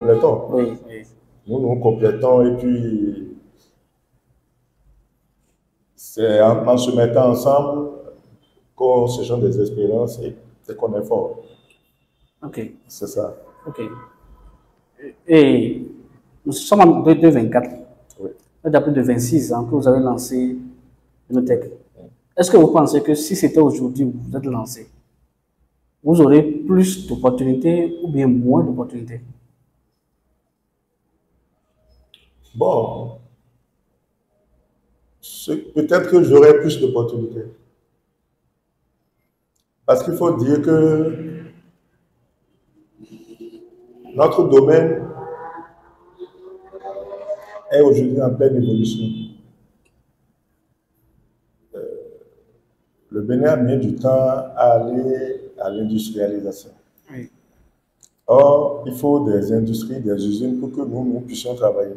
complétons. Oui, oui. Nous complétons et puis c'est en se mettant ensemble qu'on se change des expériences et qu'on est fort. Ok, C'est ça. ok. Et nous sommes en 2024. Oui. Il y a plus de 26 ans que vous avez lancé Unotech. Oui. Est-ce que vous pensez que si c'était aujourd'hui où vous êtes lancé, vous aurez plus d'opportunités ou bien moins d'opportunités? Bon, peut-être que j'aurai plus d'opportunités. Parce qu'il faut dire que notre domaine est aujourd'hui en pleine évolution. Le Bénin a mis du temps à aller à l'industrialisation. Oui. Or, il faut des industries, des usines pour que nous puissions travailler.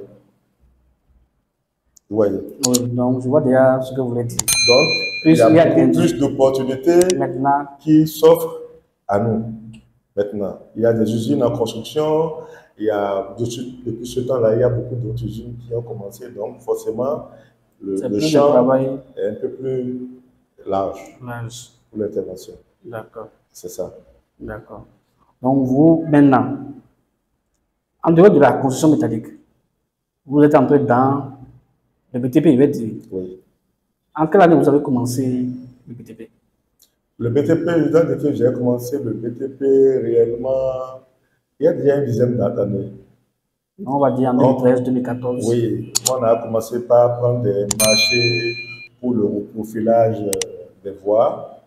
Vous voyez. Oui, donc je vois déjà ce que vous voulez dire. Donc, il y a beaucoup plus d'opportunités maintenant qui s'offrent à nous. Maintenant, il y a des usines en construction, il y a, depuis ce temps-là, il y a beaucoup d'autres usines qui ont commencé, donc forcément, le champ est un peu plus large pour l'intervention. D'accord. C'est ça. D'accord. Donc vous, maintenant, en dehors de la construction métallique, vous êtes un peu dans le BTP, je vais dire. Oui. En quelle année vous avez commencé le BTP? Le BTP, dès que j'ai commencé le BTP réellement, il y a déjà une dizaine d'années. On va dire en 2013-2014. Oui, on a commencé par prendre des marchés pour le reprofilage des voies,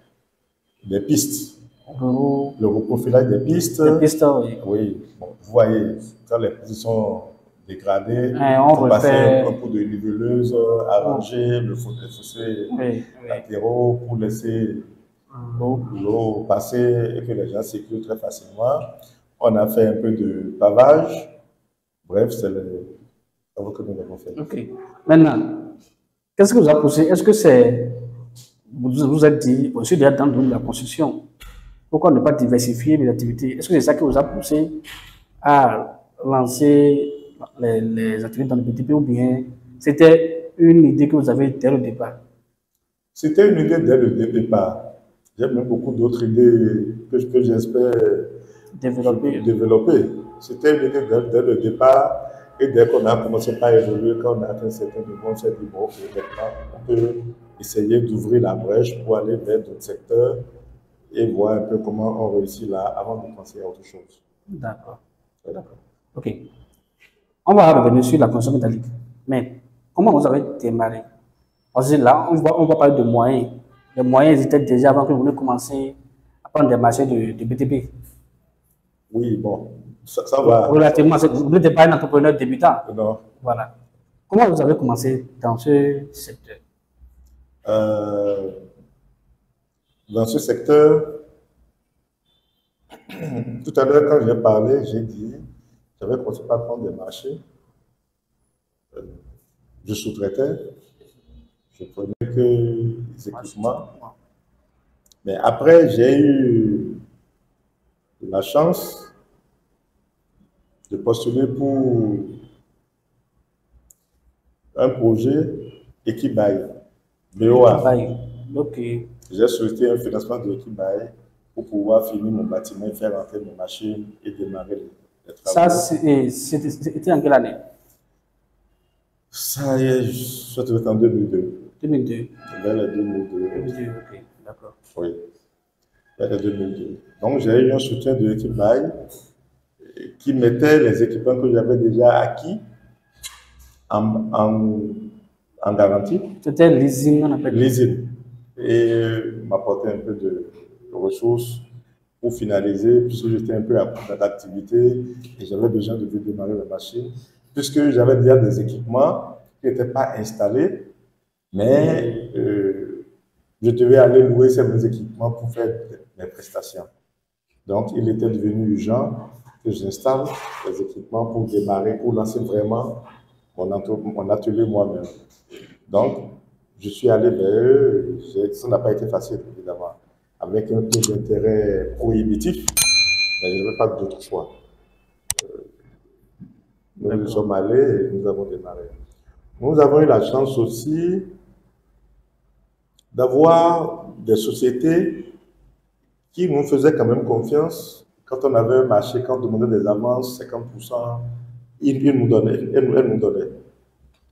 des pistes. Le reprofilage des pistes. Des pistes, oui. Oui, bon, vous voyez, quand les pistes sont dégradées, on faut passer un peu de niveleuse, arranger les fossés latéraux pour laisser l'eau passer et que les gens circulent très facilement. On a fait un peu de pavage. Bref, c'est le travail que nous avons fait. Ok. Maintenant, qu'est-ce que vous a poussé? Est-ce que c'est. Vous êtes dit, je suis déjà dans le domaine de la construction. Pourquoi ne pas diversifier les activités? Est-ce que c'est ça qui vous a poussé à lancer les activités dans le BTP ou bien c'était une idée que vous avez dès le départ? C'était une idée dès le départ. J'ai même beaucoup d'autres idées que j'espère développer. C'était une idée dès le départ. Et dès qu'on a commencé à évoluer, quand on a atteint un certain niveau, on s'est dit, bon, maintenant, on peut essayer d'ouvrir la brèche pour aller vers d'autres secteurs et voir un peu comment on réussit là avant de penser à autre chose. D'accord. D'accord. OK. On va revenir sur la construction métallique. Mais comment vous avez démarré? Parce que là, on va parler de moyens. Les moyens étaient déjà avant que vous veniez commencer à prendre des marchés de BTP. Oui, bon, ça va. Relativement, vous n'êtes pas un entrepreneur débutant. Non. Voilà. Comment vous avez commencé dans ce secteur? Dans ce secteur, tout à l'heure, quand j'ai parlé, j'ai dit, j'avais commencé par prendre des marchés. Je sous-traitais. Je prenais que les équipements. Mais après, j'ai eu la chance de postuler pour un projet Equibail, BOA. Ok. J'ai sollicité un financement de Equibail pour pouvoir finir mon bâtiment, faire rentrer mes machines et démarrer les travaux. Ça, c'était en quelle année? Ça y est, ça devait être en 2002. 2002. Vers les 2002. 2002, ok, d'accord. Oui, vers les 2002. Donc, j'ai eu un soutien de Equibail qui mettait les équipements que j'avais déjà acquis en garantie. C'était leasing, on appelle. Leasing. Et m'apporter un peu de ressources pour finaliser, puisque j'étais un peu à bout d'activité et j'avais besoin de démarrer la machine, puisque j'avais déjà des équipements qui n'étaient pas installés, mais je devais aller louer ces mêmes équipements pour faire mes prestations. Donc, il était devenu urgent que j'installe les équipements pour démarrer, pour lancer vraiment mon atelier moi-même. Donc, je suis allé vers eux. Ça n'a pas été facile, évidemment. Avec un taux d'intérêt prohibitif, mais je n'avais pas d'autre choix. Nous y sommes allés et nous avons démarré. Nous avons eu la chance aussi d'avoir des sociétés qui nous faisaient quand même confiance. Quand on avait un marché, quand on demandait des avances, 50%, ils nous donnaient, elles nous donnaient.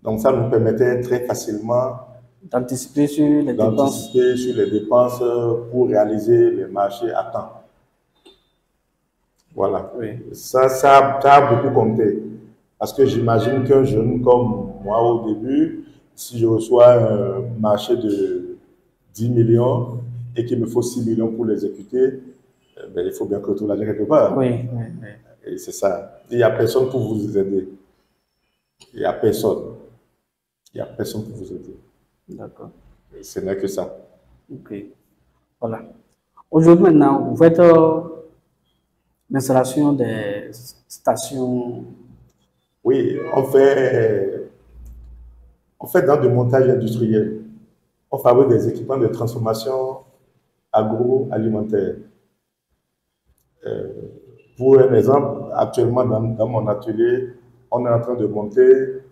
Donc ça nous permettait très facilement d'anticiper sur les dépenses pour réaliser les marchés à temps. Voilà. Oui. Ça a beaucoup compté. Parce que j'imagine qu'un jeune comme moi au début, si je reçois un marché de 10 millions et qu'il me faut 6 millions pour l'exécuter, ben, il faut bien que je retrouve l'argent quelque part. Oui, oui, oui. Et c'est ça. Il n'y a personne pour vous aider. Il n'y a personne. Il n'y a personne pour vous aider. D'accord. Ce n'est que ça. Ok. Voilà. Aujourd'hui, maintenant, vous faites l'installation des stations. Oui, on fait dans le montage industriel. On fabrique des équipements de transformation agroalimentaire. Pour un exemple, actuellement dans mon atelier, on est en train de monter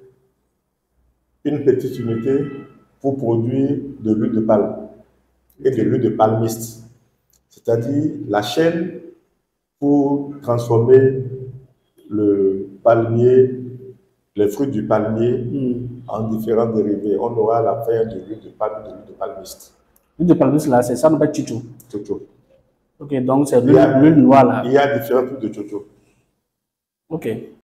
une petite unité pour produire de l'huile de palme et de l'huile de palmiste. C'est-à-dire la chaîne pour transformer le palmier, les fruits du palmier en différents dérivés. On aura à la fin de l'huile de palme et de l'huile de palmiste. L'huile de palmiste, là, c'est ça, on appelle chicho. Chocho. Ok, donc c'est l'huile noire, là. Il y a différents types de chocho. Ok.